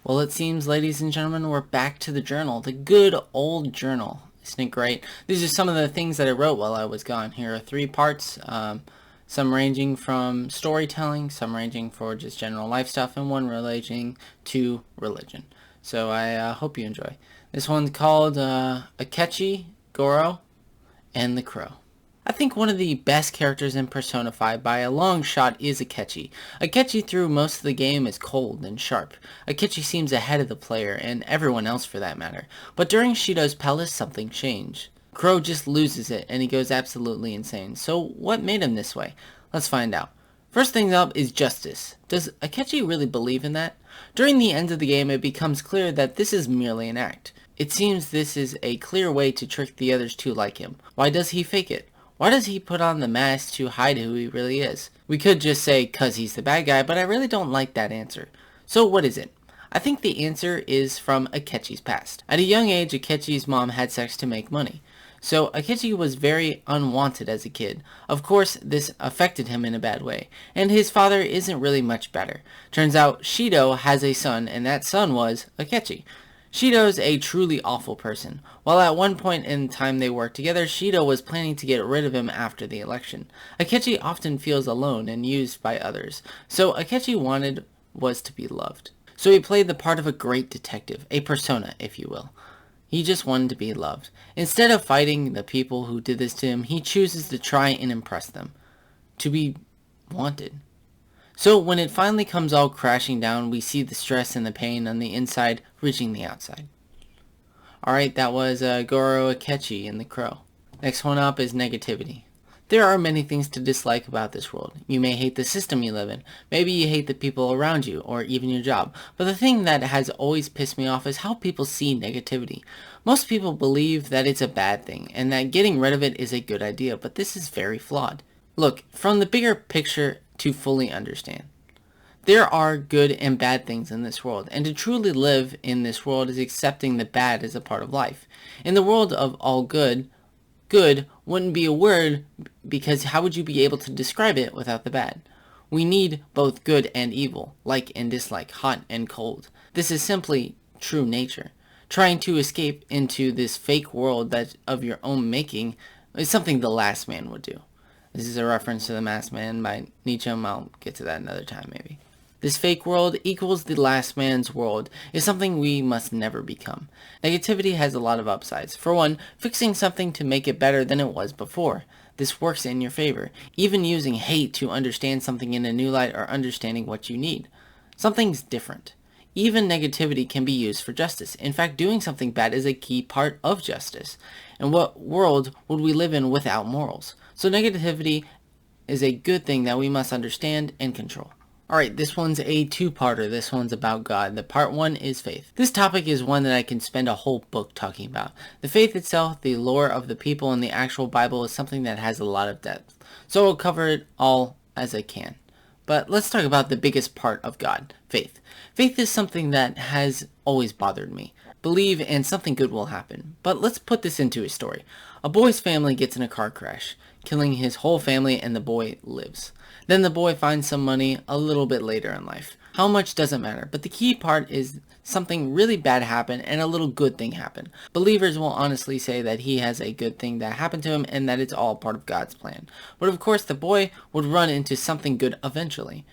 Well, it seems, ladies and gentlemen, we're back to the journal, the good old journal. Isn't it great? These are some of the things that I wrote while I was gone. Here are 3 parts, some ranging from storytelling, some ranging for just general life stuff, and one relating to religion. So I hope you enjoy. This one's called Akechi, Goro, and the Crow. I think one of the best characters in Persona 5 by a long shot is Akechi. Akechi through most of the game is cold and sharp. Akechi seems ahead of the player, and everyone else for that matter. But during Shido's palace, something changed. Crow just loses it, and he goes absolutely insane. So what made him this way? Let's find out. First thing up is justice. Does Akechi really believe in that? During the end of the game, it becomes clear that this is merely an act. It seems this is a clear way to trick the others to like him. Why does he fake it? Why does he put on the mask to hide who he really is? We could just say, 'cause he's the bad guy, but I really don't like that answer. So what is it? I think the answer is from Akechi's past. At a young age, Akechi's mom had sex to make money. So Akechi was very unwanted as a kid. Of course, this affected him in a bad way. And his father isn't really much better. Turns out Shido has a son, and that son was Akechi. Shido's a truly awful person. While at one point in time they worked together, Shido was planning to get rid of him after the election. Akechi often feels alone and used by others, so Akechi wanted was to be loved. So he played the part of a great detective, a persona, if you will. He just wanted to be loved. Instead of fighting the people who did this to him, he chooses to try and impress them. To be wanted. So when it finally comes all crashing down, we see the stress and the pain on the inside reaching the outside. Alright, that was Goro, Akechi, and the Crow. Next one up is negativity. There are many things to dislike about this world. You may hate the system you live in. Maybe you hate the people around you, or even your job. But the thing that has always pissed me off is how people see negativity. Most people believe that it's a bad thing, and that getting rid of it is a good idea, but this is very flawed. Look, from the bigger picture to fully understand. There are good and bad things in this world, and to truly live in this world is accepting the bad as a part of life. In the world of all good, good wouldn't be a word because how would you be able to describe it without the bad? We need both good and evil, like and dislike, hot and cold. This is simply true nature. Trying to escape into this fake world that of your own making is something the last man would do. This is a reference to The Masked Man by Nietzsche. I'll get to that another time, maybe. This fake world equals the last man's world is something we must never become. Negativity has a lot of upsides. For one, fixing something to make it better than it was before. This works in your favor. Even using hate to understand something in a new light or understanding what you need. Something's different. Even negativity can be used for justice. In fact, doing something bad is a key part of justice. And what world would we live in without morals? So negativity is a good thing that we must understand and control. Alright, this one's a 2-parter. This one's about God. The part 1 is faith. This topic is one that I can spend a whole book talking about. The faith itself, the lore of the people, and the actual Bible is something that has a lot of depth. So I'll cover it all as I can. But let's talk about the biggest part of God, faith. Faith is something that has always bothered me. Believe and something good will happen. But let's put this into a story. A boy's family gets in a car crash, killing his whole family, and the boy lives. Then the boy finds some money a little bit later in life. How much doesn't matter, but the key part is something really bad happened and a little good thing happened. Believers will honestly say that he has a good thing that happened to him and that it's all part of God's plan. But of course the boy would run into something good eventually.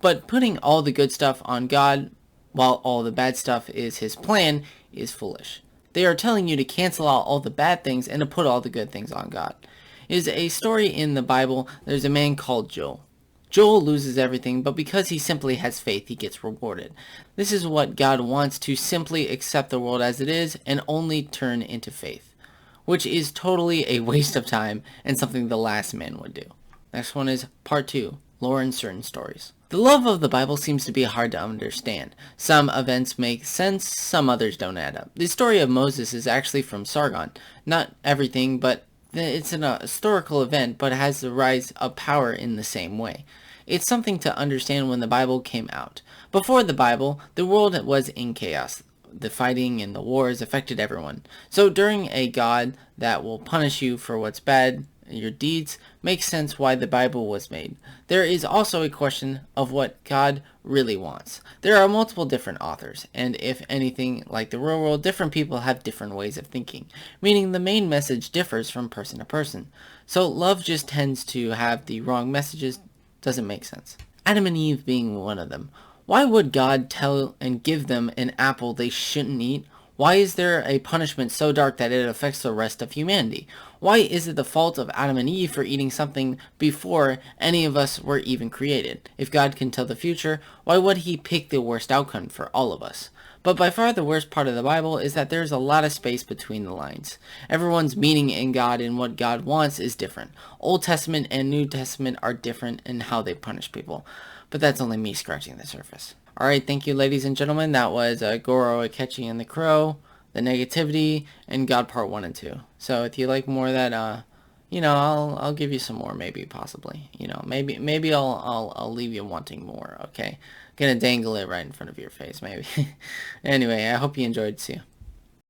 But putting all the good stuff on God while all the bad stuff is his plan is foolish. They are telling you to cancel out all the bad things and to put all the good things on God. It is a story in the Bible. There's a man called Joel. Joel loses everything, but because he simply has faith, he gets rewarded. This is what God wants, to simply accept the world as it is and only turn into faith, which is totally a waste of time and something the last man would do. Next one is part 2, lore in certain stories. The love of the Bible seems to be hard to understand. Some events make sense, some others don't add up. The story of Moses is actually from Sargon. Not everything, but it's an historical event, but has the rise of power in the same way. It's something to understand when the Bible came out. Before the Bible, the world was in chaos. The fighting and the wars affected everyone. So during a God that will punish you for what's bad, your deeds makes sense why the Bible was made. There is also a question of what God really wants. There are multiple different authors, and if anything like the real world, different people have different ways of thinking, meaning the main message differs from person to person. So love just tends to have the wrong messages. Doesn't make sense. Adam and Eve being one of them. Why would God tell and give them an apple they shouldn't eat? Why is there a punishment so dark that it affects the rest of humanity? Why is it the fault of Adam and Eve for eating something before any of us were even created? If God can tell the future, why would he pick the worst outcome for all of us? But by far the worst part of the Bible is that there's a lot of space between the lines. Everyone's meaning in God and what God wants is different. Old Testament and New Testament are different in how they punish people. But that's only me scratching the surface. Alright, thank you ladies and gentlemen. That was Goro, Akechi, and the Crow, the Negativity, and God Part 1 and 2. So if you like more of that, I'll give you some more, maybe, possibly. Maybe I'll leave you wanting more, okay? Gonna dangle it right in front of your face, maybe. Anyway, I hope you enjoyed. See you.